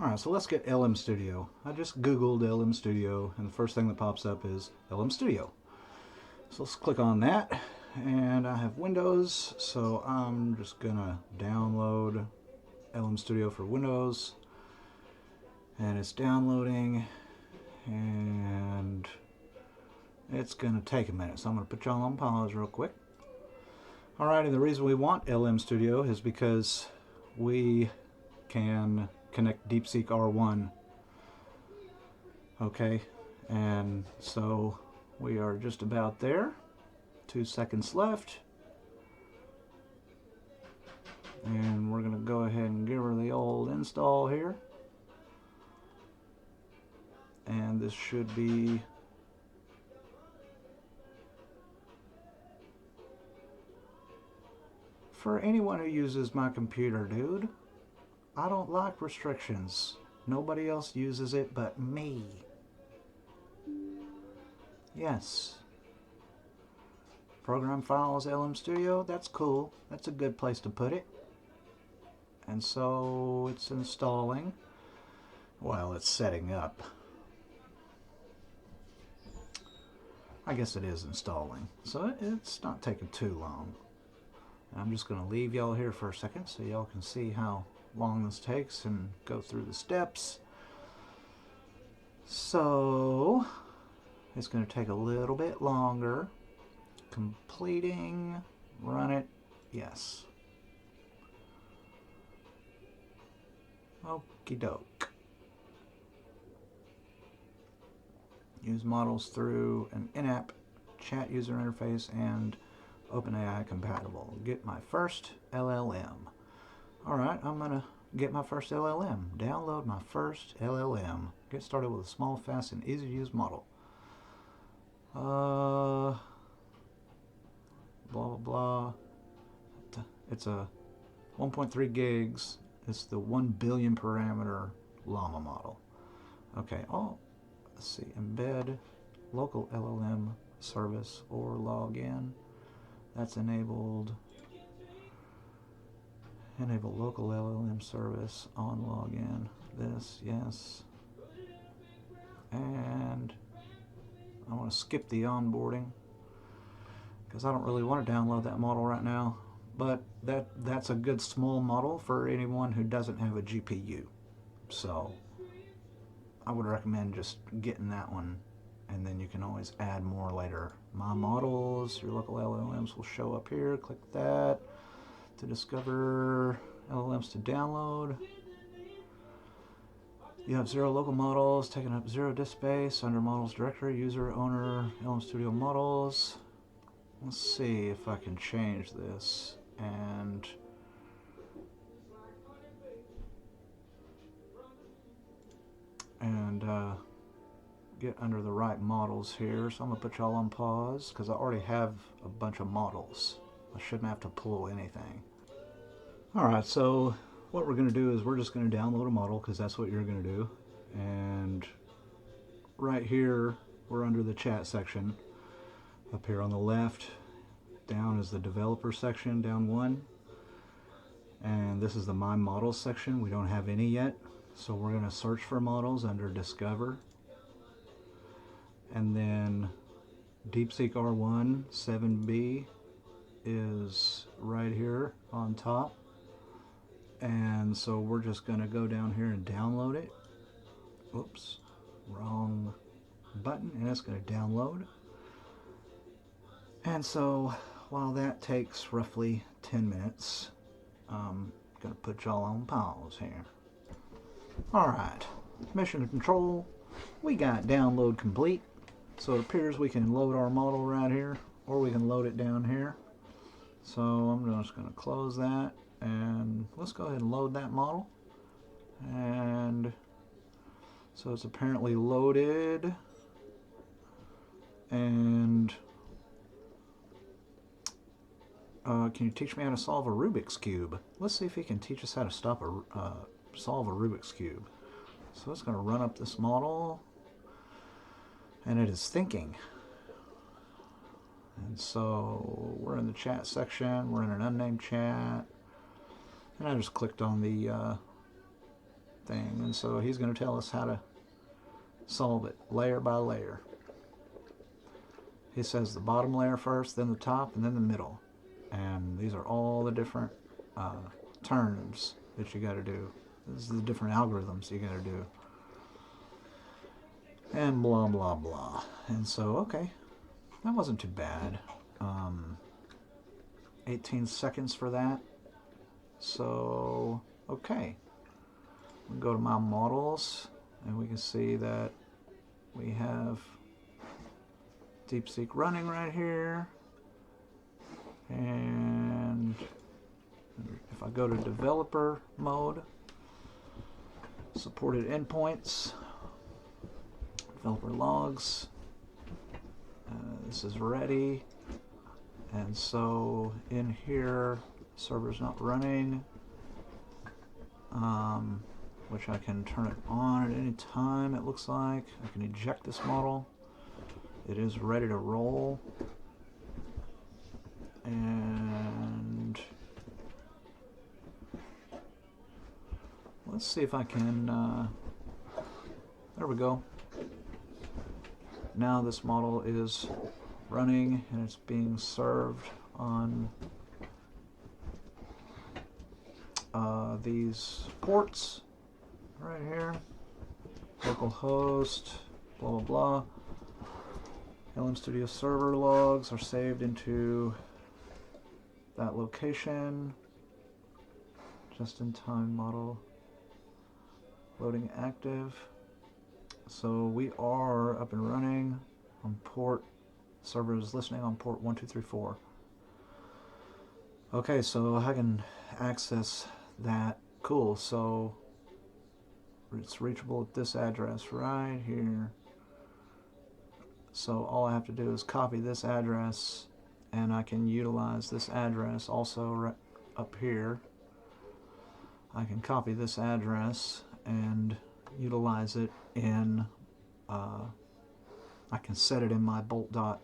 Alright, so let's get LM Studio. I just googled LM Studio and the first thing that pops up is LM Studio. So let's click on that, and I have Windows, so I'm just gonna download LM Studio for Windows, and it's downloading, and it's gonna take a minute, so I'm gonna put y'all on pause real quick. Alrighty, the reason we want LM Studio is because we can connect Deepseek R1. Okay, and so we are just about there. 2 seconds left. And we're going to go ahead and give her the old install here. And this should be for anyone who uses my computer, dude. I don't like restrictions. Nobody else uses it but me. Yes. Program files, LM Studio, that's cool. That's a good place to put it. And so it's installing. Well, it's setting up. I guess it is installing. So it's not taking too long. I'm just going to leave y'all here for a second so y'all can see how long this takes and go through the steps. So it's going to take a little bit longer. Completing, run it, yes. Okie doke. Use models through an in-app chat user interface and OpenAI compatible. Get my first LLM. Alright, I'm going to get my first LLM. Download my first LLM. Get started with a small, fast, and easy to use model. Blah, blah, blah. It's a 1.3 gigs. It's the 1 billion parameter llama model. Okay, let's see. Embed local LLM service or log in. That's enabled. Enable local LLM service on login. This, yes. And I want to skip the onboarding because I don't really want to download that model right now. But that's a good small model for anyone who doesn't have a GPU. So I would recommend just getting that one, and then you can always add more later. My models, your local LLMs will show up here. Click that to discover LLMs to download. You have 0 local models, taking up 0 disk space under models directory, user, owner, LM Studio models. Let's see if I can change this and get under the right models here. So I'm gonna put y'all on pause because I already have a bunch of models. I shouldn't have to pull anything. Alright, so what we're gonna do is we're just gonna download a model because that's what you're gonna do. And right here we're under the chat section. Up here on the left, down is the developer section, down one. And this is the My Models section. We don't have any yet. So we're going to search for models under Discover. And then Deepseek R1 7B is right here on top. And so we're just going to go down here and download it. Oops, wrong button. And it's going to download. And so while that takes roughly 10 minutes, I'm going to put y'all on pause here. Alright, mission control, we got download complete. So it appears we can load our model right here, or we can load it down here. So I'm just going to close that, and let's go ahead and load that model. And so it's apparently loaded. And can you teach me how to solve a Rubik's Cube? Let's see if he can teach us how to solve a Rubik's Cube. So it's going to run up this model, and it is thinking. And so we're in the chat section, we're in an unnamed chat, and I just clicked on the thing. And so he's going to tell us how to solve it layer by layer. He says the bottom layer first, then the top, and then the middle. And these are all the different turns that you got to do. These are the different algorithms you got to do. And blah, blah, blah. And so, okay, that wasn't too bad. 18 seconds for that. So, okay. We go to my models, and we can see that we have Deepseek running right here. And if I go to developer mode, supported endpoints, developer logs, this is ready. And so in here, server's not running, which I can turn it on at any time, it looks like. I can eject this model. It is ready to roll. And let's see if I can, there we go. Now this model is running and it's being served on these ports right here. Localhost, blah blah blah. LM Studio server logs are saved into that location. Just-in-time model loading active. So we are up and running on port. Server is listening on port 1234. Okay, so I can access that. Cool. So it's reachable at this address right here. So all I have to do is copy this address, and I can utilize this address also right up here. I can copy this address and utilize it in, I can set it in my bolt.diy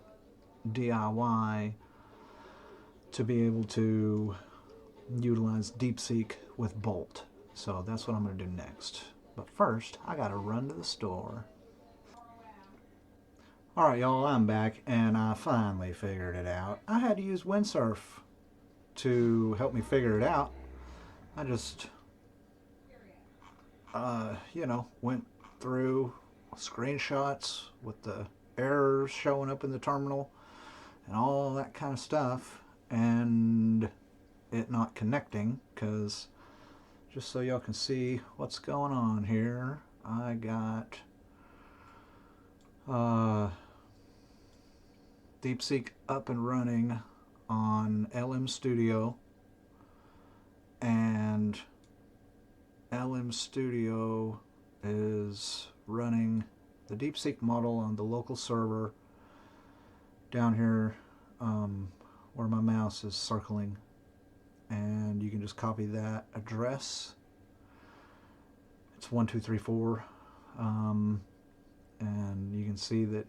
to be able to utilize Deepseek with Bolt. So that's what I'm going to do next. But first, I got to run to the store. Alright y'all, I'm back and I finally figured it out. I had to use Windsurf to help me figure it out. I just, went through screenshots with the errors showing up in the terminal and all that kind of stuff, and it not connecting, because just so y'all can see what's going on here, I got Deepseek up and running on LM Studio, and LM Studio is running the Deepseek model on the local server down here where my mouse is circling, and you can just copy that address. It's 1234, and you can see that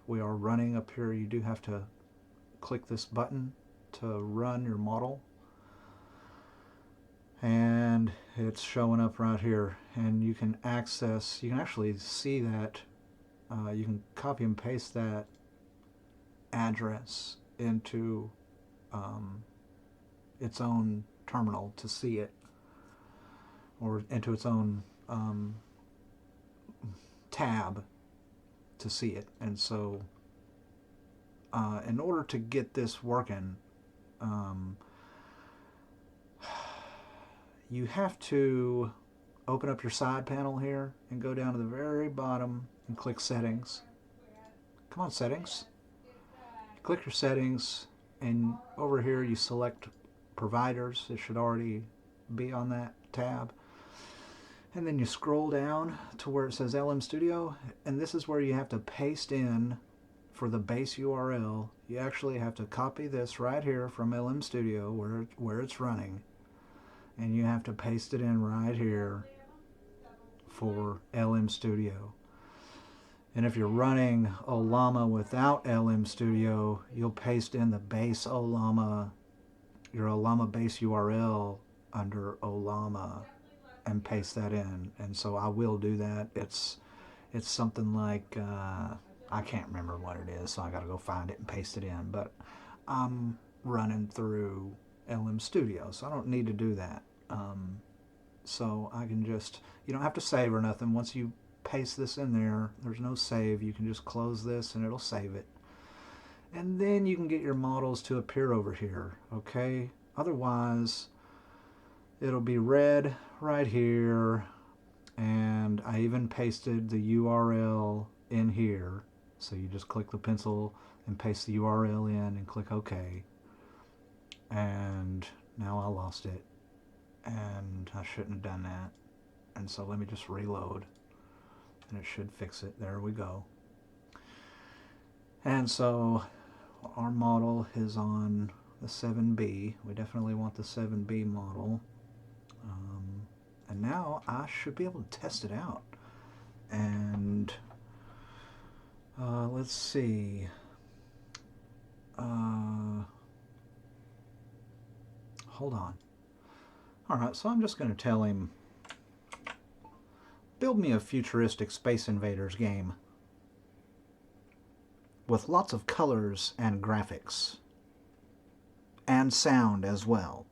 we are running up here. You do have to click this button to run your model, and it's showing up right here, and you can actually see that you can copy and paste that address into its own terminal to see it, or into its own tab to see it. And so in order to get this working, you have to open up your side panel here and go down to the very bottom and click settings. Come on, settings. Click your settings, and over here you select providers. It should already be on that tab. And then you scroll down to where it says LM Studio, and this is where you have to paste in for the base URL. You actually have to copy this right here from LM Studio where it's running, and you have to paste it in right here for LM Studio. And if you're running Ollama without LM Studio, you'll paste in the base Ollama, your Ollama base URL under Ollama and paste that in. And so I will do that. It's something like I can't remember what it is, so I got to go find it and paste it in. But I'm running through LM Studio, so I don't need to do that. So I can just, you don't have to save or nothing. Once you paste this in there, there's no save. You can just close this and it'll save it. And then you can get your models to appear over here, okay? Otherwise, it'll be red right here, and I even pasted the URL in here. So you just click the pencil and paste the URL in and click OK. And now I lost it, and I shouldn't have done that. And so let me just reload, and it should fix it. There we go. And so our model is on the 7B. We definitely want the 7B model. And now I should be able to test it out. And let's see. Hold on. Alright, so I'm just going to tell him, build me a futuristic Space Invaders game with lots of colors and graphics. And sound as well.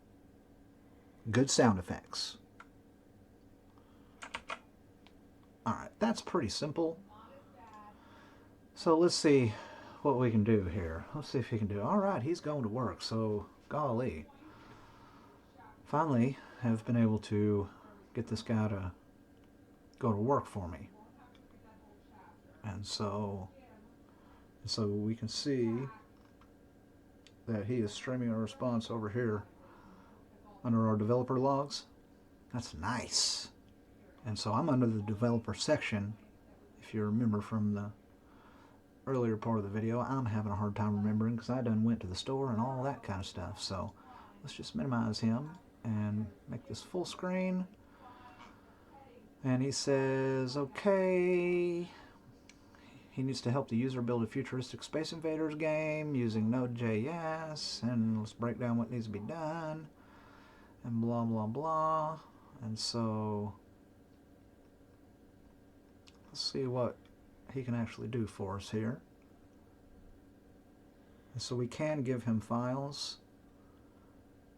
Good sound effects. Alright, that's pretty simple. So let's see what we can do here. Let's see if he can do it. Alright, he's going to work, so golly. Finally, have been able to get this guy to go to work for me. And so we can see that he is streaming a response over here under our developer logs. That's nice. And so I'm under the developer section. If you remember from the earlier part of the video, I'm having a hard time remembering because I done went to the store and all that kind of stuff. So let's just minimize him and make this full screen. And he says, okay, he needs to help the user build a futuristic Space Invaders game using Node.js, and let's break down what needs to be done, and blah, blah, blah. And so let's see what he can actually do for us here. And so we can give him files,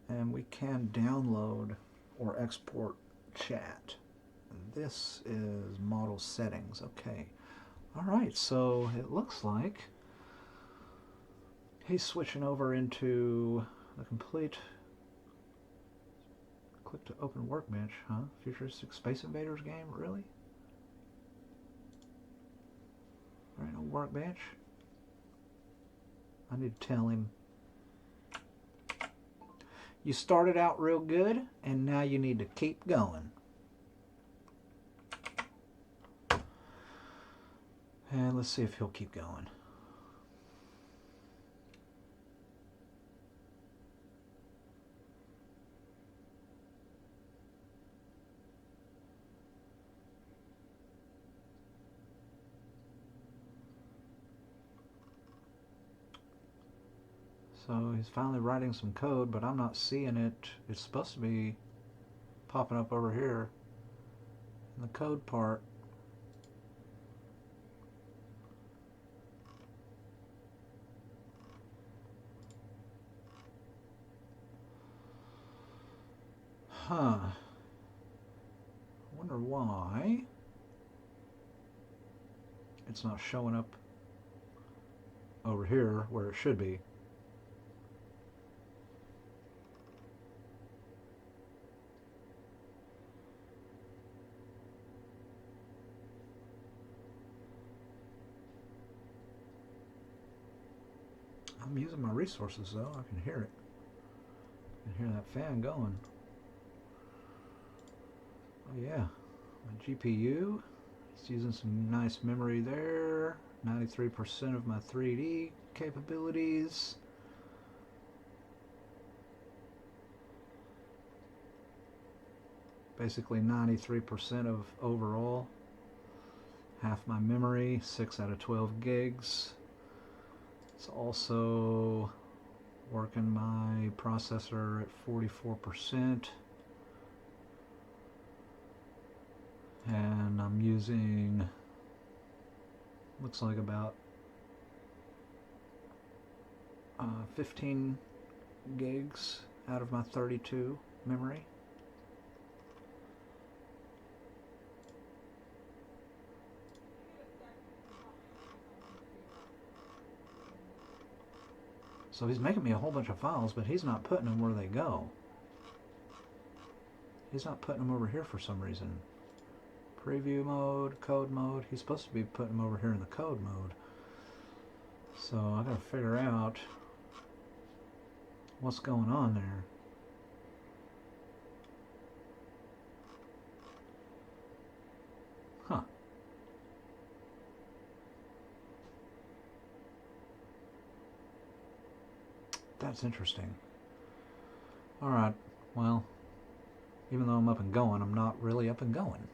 and we can download or export chat. And this is model settings. Okay. Alright, so it looks like he's switching over into the complete. Click to open workbench, huh? Futuristic Space Invaders game? Really? There ain't no workbench. I need to tell him, you started out real good, and now you need to keep going. And let's see if he'll keep going. So he's finally writing some code, but I'm not seeing it. It's supposed to be popping up over here in the code part. Huh. I wonder why it's not showing up over here where it should be. I'm using my resources though. I can hear it. I can hear that fan going. Oh yeah, my GPU, it's using some nice memory there. 93% of my 3D capabilities. Basically 93% of overall. Half my memory, 6 out of 12 gigs. It's also working my processor at 44%. and I'm using, looks like about 15 gigs out of my 32 memory. So he's making me a whole bunch of files, but he's not putting them where they go. He's not putting them over here for some reason. Preview mode, code mode. He's supposed to be putting them over here in the code mode. So I gotta figure out what's going on there. Huh. That's interesting. Alright, well, even though I'm up and going, I'm not really up and going.